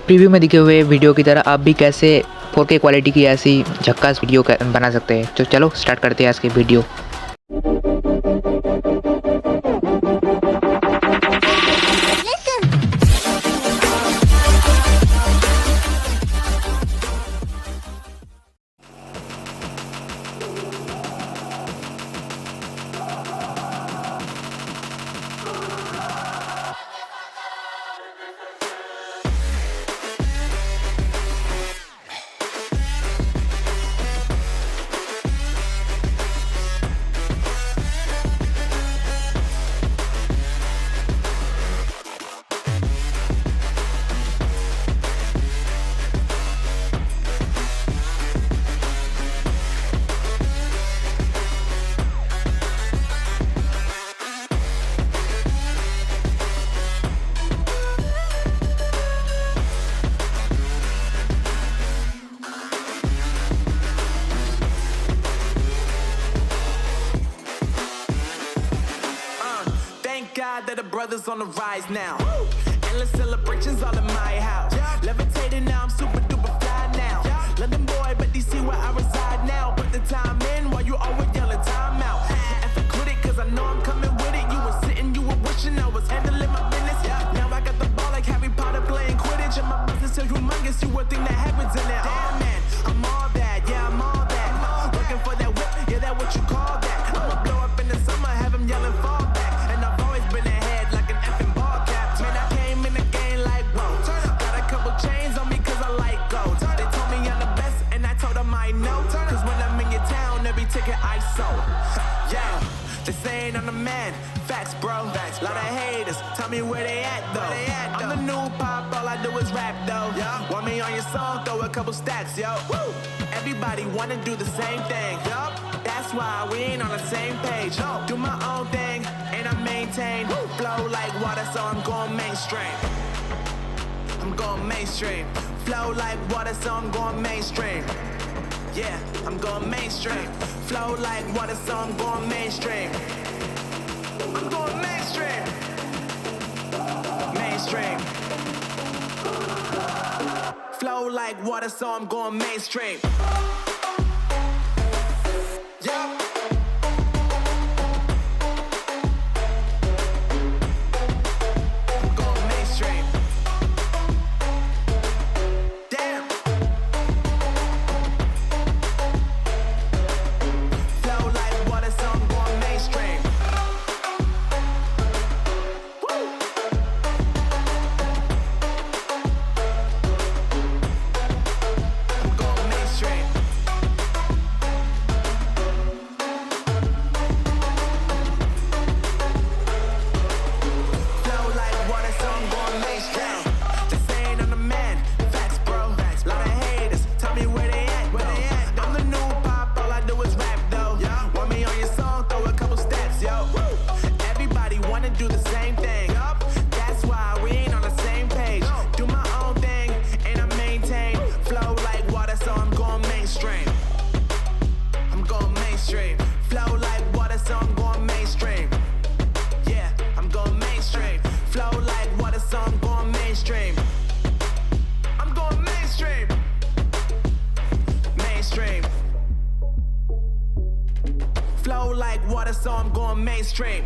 Preview में दिखे हुए वीडियो की तरह आप भी कैसे 4K क्वालिटी की ऐसी झक्कास वीडियो बना सकते हैं। तो चलो स्टार्ट करते हैं आज की video. God that the brothers on the rise now. Endless celebrations all in my house. Levitating now, I'm super duper fly now. London boy, but DC where I reside now. Put the time in while you always yelling time out. And for quit it, cause I know I'm coming with it. You were sitting, you were wishing I was handling my business. Now I got the ball like Harry Potter playing Quidditch. And my business so humongous, you would think that happens in there. Damn man, I'm all that, yeah, I'm all that. Looking for that whip, yeah, that what you call that. I'ma blow up in the summer, have him yelling fall back. And I've always been ahead like an effing ball cap. Man, I came in the game like, whoa. Got a couple chains on me cause I like gold. They told me I'm the best and I told them I know. Cause when I'm in your town, every ticket I sold. Yeah, they saying I'm the man. Facts, bro. Lot of haters, tell me where they at though. I'm the new pop, all I do is rap though. Want me on your song, throw a couple stacks, yo. Everybody wanna do the same thing. That's why we ain't on the same page. Do my own thing and I maintain. Flow like water, so I'm going mainstream. I'm going mainstream. Flow like water, so I'm going mainstream. Yeah, I'm going mainstream. Flow like water, so I'm going mainstream. I'm going mainstream. Mainstream. Flow like water, so I'm going mainstream. Yeah. I'm going mainstream. Damn. Flow like water, so I'm going mainstream. Woo. I'm going mainstream. Flow like water, so I'm going mainstream. They saying I'm the man. Facts, bro. Lot of haters, tell me where they at though. I'm the new pop, all I do is rap though. Want me on your song, throw a couple stacks, yo. Everybody wanna do the same thing. That's why we ain't on the same page. Do my own thing and I maintain. Flow like water, so I'm going mainstream. I'm going mainstream. Flow like water, so I'm going mainstream. Yeah, I'm going mainstream. Flow like water, so I'm going mainstream. I'm going mainstream. Mainstream. Flow like water, so I'm going mainstream.